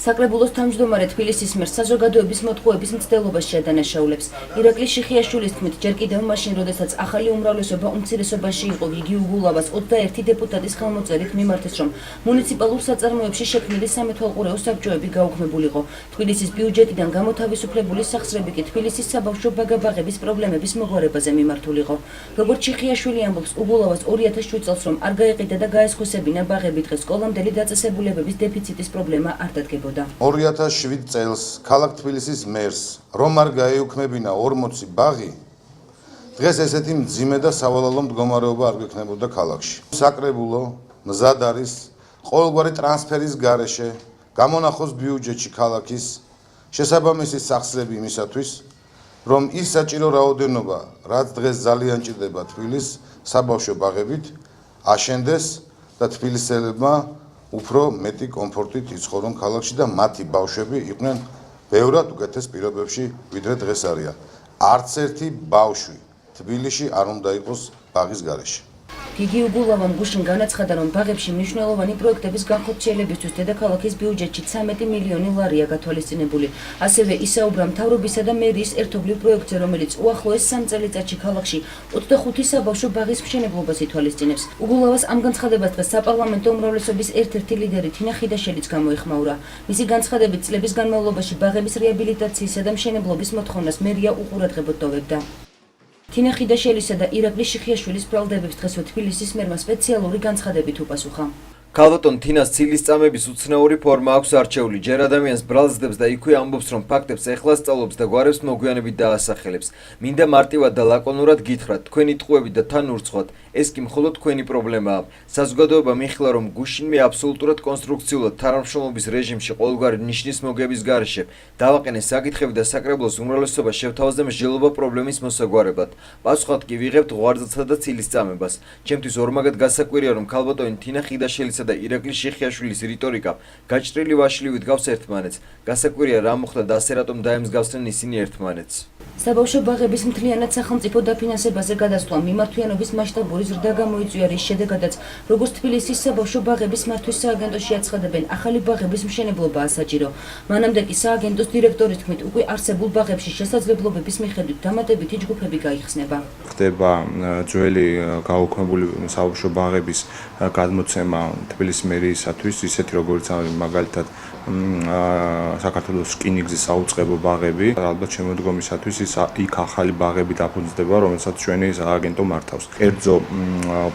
საკრებულოს თავმჯდომარე თბილისის მერს საზოგადოების მოტყუების მცდელობას შეადანაშაულებს. ირაკლი შიხიაშვილის თქმით, ჯერ კიდევ მაშინ, როდესაც ახალი უმრავლესობა უმცირესობაში იყო, იგი უგულავას 21 დეპუტატის ხელმოწერით მიმართეს, რომ მუნიციპალურ საწარმოებში შექმნილი სამეთვალყურეო საბჭოები გაუქმებულიყო. თბილისის ბიუჯეტიდან გამოთავისუფლებული სახსრები კი თბილისის საბავშვო ბაგაბაღების პრობლემების მოგვარებაზე მიმართულიყო. როგორც შიხიაშვილი ამბობს, უგულავას 2007 წელს რომ არ გაეყიდა და გაესხვესებინა ბაღები, დღეს სკოლამდელი დაწესებულებების დეფიციტის პრობლემა არ დადგებოდა. 2007 წელს ქალაქ თბილისის მერს რომ არ გაეუქმებინა 40 ბაღი, დღეს ესეთი მძიმე და სავალალო მდგომარეობა არ გვექნებოდა ქალაქში. საკრებულო მზად არის ყოველგვარი ტრანსფერის გარეშე გამონახოს ბიუჯეტში ქალაქის შესაბამისი სახსრები იმისათვის, რომ ის საჭირო რაოდენობა, რაც დღეს ძალიან ჭირდება თბილის საბავშვო ბაღებით, აშენდეს და თბილისელებმა უფრო მეტი კომფორტით იცხოვრონ ქალაქში და მათი ბავშვები იყვნენ ბევრად უკეთეს პირობებში, ვიდრე დღეს არიან. არც ერთი ბავშვი თბილისში არ უნდა იყოს ბაღის გარეშე. გიგი უგულავამ გუშინ განაცხადა, რომ ბაღებში მნიშვნელოვანი პროექტების განხორციელებისთვის დედაქალაქის ბიუჯეტში 13 მილიონი ლარია გათვალისწინებული. ასევე ისაუბრა მთავრობისა და მერიის ერთობლივ პროექტზე, რომელიც უახლოეს 3 წელიწადში ქალაქში 25 საბავშვო ბაღის მშენებლობას ითვალისწინებს. უგულავას ამ განცხადებას დღეს საპარლამენტო უმრავლესობის ერთ-ერთი ლიდერი თინა ხიდაშელიც გამოეხმაურა. მისი განცხადებით, წლების განმავლობაში ბაღების რეაბილიტაციისა და მშენებლობის მოთხოვნას მერია უყურადღებოდ ტოვებდა. თინა ხიდაშელისა და ირაკლი შიხიაშვილის ბრალდებებს დღესვე თბილისის მერმა სპეციალური განცხადებით უპასუხა. ქალბატონ თინას ცილისწამების უცნაური ფორმა აქვს არჩეული. ჯერ ადამიანს ბრალსდებს და იქვე ამბობს, რომ ფაქტებს ეხლა სწავლობს და გვარებს მოგვიანებით დაასახელებს. მინდა მარტივად და ლაკონურად გითხრათ, თქვენი ტყუები და თან ურცხვად, ეს კი მხოლოდ თქვენი პრობლემაა. საზოგადოება მიხილა, რომ გუშინმე აბსოლუტურად კონსტრუქციულად თანამშრომლობის რეჟიმში ყოველგვარი ნიშნის მოგების გარეშე დავაყენეს საკითხები და საკრებულოს უმრავლესობა შევთავაზდა მსჯელობა პრობლემის მოსაგვარებლად. პასუხად კი ვიღებთ ღვარძათა და ცილისწამებას. ჩემთვის ორმაგად გასაკვირია, რომ ქალბატონი თინა ხიდაშელისა და ირაკლი შიხიაშვილის რიტორიკა გაჭრილი ვაშლივით გავს ერთმანეთს. გასაკვირია რა მოხდა და ასე რატომ დაემსგავსნენ ისინი ერთმანეთს. საბავშვო ბაღების მთლიანად სახელმწიფო დაფინანსებაზე გადასვლა მიმართვიანობის მასშტაბური ზრდა გამოიწვია, რის შედეგადაც, როგორც თბილისის საბავშვო ბაღების მართვის სააგენტოში აცხადებენ, ახალი ბაღების მშენებლობაა საჭირო. მანამდე კი სააგენტოს დირექტორის თქმით, უკვე არსებულ ბაღებში შესაძლებლობების მიხედვით დამატებითი ჯგუფები გაიხსნება. ხდება ძველი გაუქმებული საბავშვო ბაღების გადმოცემა თბილისის მერიისათვის, ისეთი როგორც მაგალითად საქართველოს რკინიგზის საუწყებო ბაღები, ალბათ შემოდგომისათვის იქ ახალი ბაღები დაფუძნდება, რომელსაც ჩვენი სააგენტო მართავს. კერძო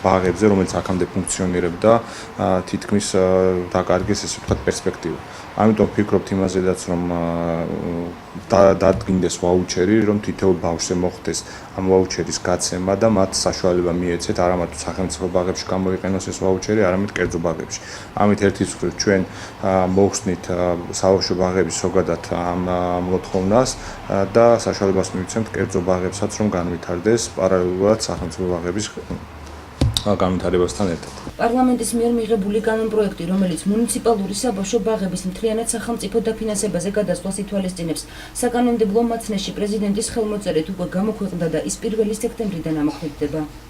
ბაღებზე, რომელიც აქამდე ფუნქციონირებდა, თითქმის დაკარგეს ესე ვთქვათ პერსპექტივა. ამიტომ ვფიქრობთ იმაზედაც, რომ დადგინდეს ვაუჩერი, რომ თითოეულ ბავშვზე მოხდეს ამ ვაუჩერის გაცემა და მათ საშუალება მიეცეთ არამატ სახელმწიფო ბაღებში გამოიყენოს ეს ვაუჩერი, არამედ კერძო ბაღებში. ამით ერთის მხრივ ჩვენ მოვხსნით საბავშვო ბაღების ზოგადად ამ მოთხოვნას და საშუალებას მივცემთ კერძო ბაღებსაც, რომ განვითარდეს პარალელურად სახელმწიფო ბაღების განვითარებასთან ერთად. პარლამენტის მიერ მიღებული კანონპროექტი, რომელიც მუნიციპალური საბავშვო ბაღების მთლიანად სახელმწიფო დაფინანსებაზე გადასვლას ითვალისწინებს, საკანონმდებლო მაცნეში პრეზიდენტის ხელმოწერით უკვე გამოქვეყნდა და ის 1 სექტემბრიდან ამოქმედდება.